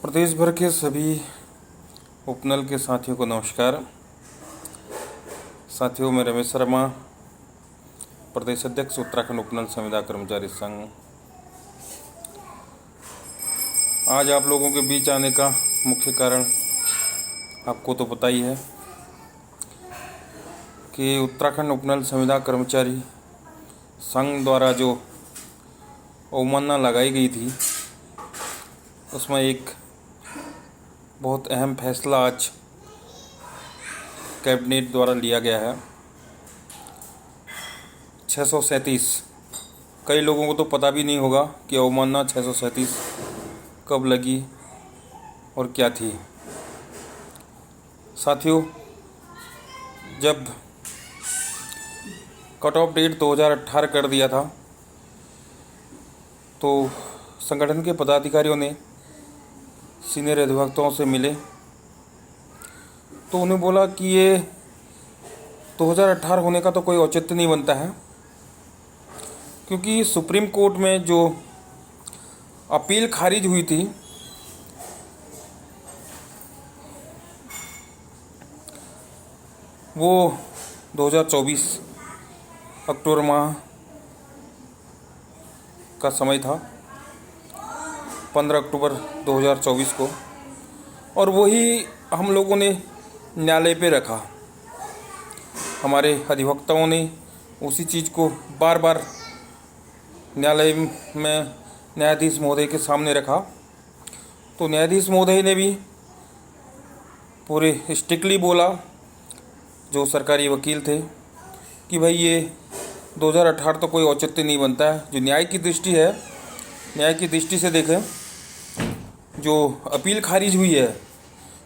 प्रदेश भर के सभी उपनल के साथियों को नमस्कार। साथियों, मैं रमेश शर्मा, प्रदेश अध्यक्ष उत्तराखंड उपनल संविदा कर्मचारी संघ। आज आप लोगों के बीच आने का मुख्य कारण आपको तो पता ही है कि उत्तराखंड उपनल संविदा कर्मचारी संघ द्वारा जो अवमानना लगाई गई थी, उसमें एक बहुत अहम फैसला आज कैबिनेट द्वारा लिया गया है। 637, कई लोगों को तो पता भी नहीं होगा कि अवमानना 637 कब लगी और क्या थी। साथियों, जब कट ऑफ डेट 2018 कर दिया था तो संगठन के पदाधिकारियों ने सीनियर अधिवक्ताओं से मिले तो उन्हें बोला कि ये 2018 होने का तो कोई औचित्य नहीं बनता है, क्योंकि सुप्रीम कोर्ट में जो अपील खारिज हुई थी वो 2024 अक्टूबर माह का समय था, 15 अक्टूबर 2024 को, और वही हम लोगों ने न्यायालय पे रखा। हमारे अधिवक्ताओं ने उसी चीज़ को बार बार न्यायालय में न्यायाधीश महोदय के सामने रखा। तो न्यायाधीश महोदय ने भी पूरे स्ट्रिक्टली बोला, जो सरकारी वकील थे, कि भाई ये 2018 तो कोई औचित्य नहीं बनता है। जो न्याय की दृष्टि है, न्याय की दृष्टि से देखें, जो अपील खारिज हुई है,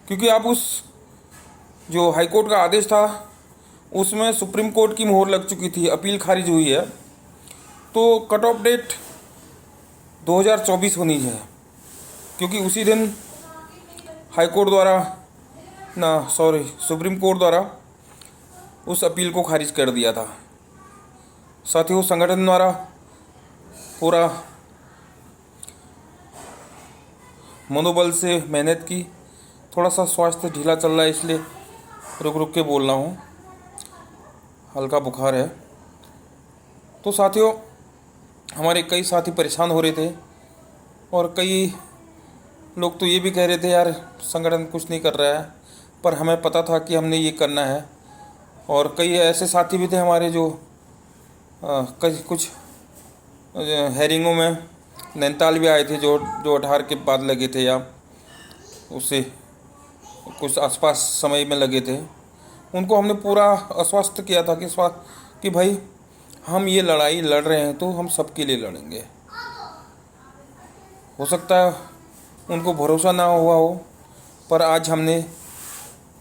क्योंकि आप उस जो हाईकोर्ट का आदेश था उसमें सुप्रीम कोर्ट की मोहर लग चुकी थी, अपील खारिज हुई है, तो कट ऑफ डेट 2024 होनी है, क्योंकि उसी दिन हाईकोर्ट द्वारा सुप्रीम कोर्ट द्वारा उस अपील को खारिज कर दिया था। साथियों, संगठन द्वारा पूरा मनोबल से मेहनत की। थोड़ा सा स्वास्थ्य ढीला चल रहा है, इसलिए रुक रुक के बोल रहा हूँ, हल्का बुखार है। तो साथियों, हमारे कई साथी परेशान हो रहे थे और कई लोग तो ये भी कह रहे थे, यार संगठन कुछ नहीं कर रहा है, पर हमें पता था कि हमने ये करना है। और कई ऐसे साथी भी थे हमारे जो कुछ हेयरिंगों में नैनीताल भी आए थे, जो 18 के बाद लगे थे या उससे कुछ आसपास समय में लगे थे। उनको हमने पूरा आश्वस्त किया था कि भाई हम ये लड़ाई लड़ रहे हैं तो हम सबके लिए लड़ेंगे। हो सकता है उनको भरोसा ना हुआ हो, पर आज हमने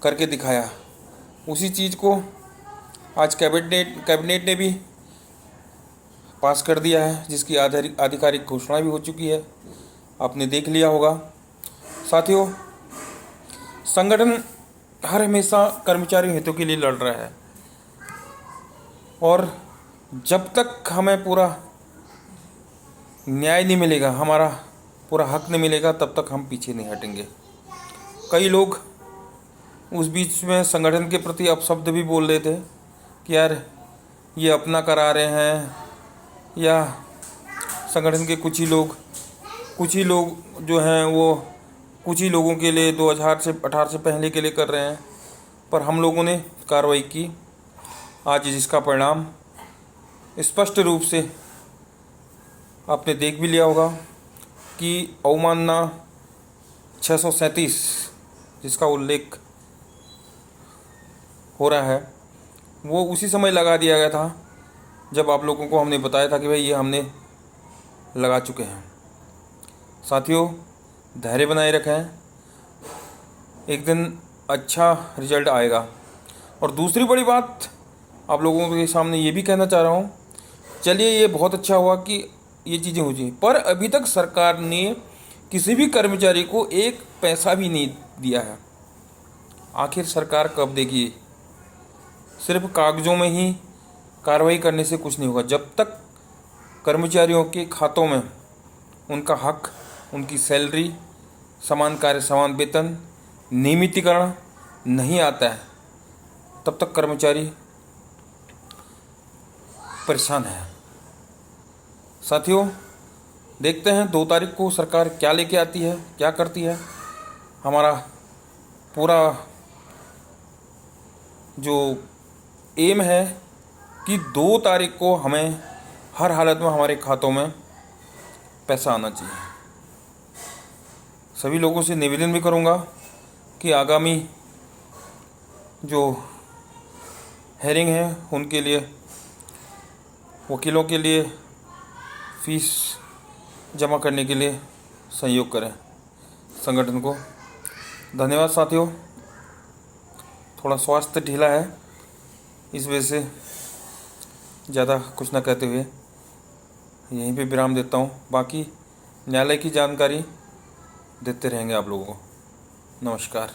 करके दिखाया। उसी चीज़ को आज कैबिनेट ने भी पास कर दिया है, जिसकी आधिकारिक घोषणा भी हो चुकी है, आपने देख लिया होगा। साथियों, संगठन हर हमेशा कर्मचारी हितों के लिए लड़ रहा है, और जब तक हमें पूरा न्याय नहीं मिलेगा, हमारा पूरा हक नहीं मिलेगा, तब तक हम पीछे नहीं हटेंगे। कई लोग उस बीच में संगठन के प्रति अपशब्द भी बोल रहे थे कि यार ये अपना करा रहे हैं, या संगठन के कुछ ही लोग जो हैं वो कुछ ही लोगों के लिए 2018 से पहले के लिए कर रहे हैं। पर हम लोगों ने कार्रवाई की, आज जिसका परिणाम स्पष्ट रूप से आपने देख भी लिया होगा कि अवमानना 637 जिसका उल्लेख हो रहा है, वो उसी समय लगा दिया गया था जब आप लोगों को हमने बताया था कि भाई ये हमने लगा चुके हैं। साथियों, धैर्य बनाए रखें, एक दिन अच्छा रिजल्ट आएगा। और दूसरी बड़ी बात आप लोगों के सामने ये भी कहना चाह रहा हूँ, चलिए ये बहुत अच्छा हुआ कि ये चीज़ें हो जाए, पर अभी तक सरकार ने किसी भी कर्मचारी को एक पैसा भी नहीं दिया है। आखिर सरकार कब देगी? सिर्फ कागज़ों में ही कार्रवाई करने से कुछ नहीं होगा। जब तक कर्मचारियों के खातों में उनका हक, उनकी सैलरी समान कार्य समान वेतन नियमितीकरण नहीं आता है तब तक कर्मचारी परेशान है। साथियों, देखते हैं 2 तारीख को सरकार क्या लेके आती है, क्या करती है। हमारा पूरा जो एम है कि 2 तारीख को हमें हर हालत में हमारे खातों में पैसा आना चाहिए। सभी लोगों से निवेदन भी करूंगा कि आगामी जो हेयरिंग है उनके लिए वकीलों के लिए फीस जमा करने के लिए सहयोग करें संगठन को। धन्यवाद साथियों। थोड़ा स्वास्थ्य ढीला है, इस वजह से ज़्यादा कुछ ना कहते हुए यहीं पे विराम देता हूँ। बाकी न्यायालय की जानकारी देते रहेंगे आप लोगों को। नमस्कार।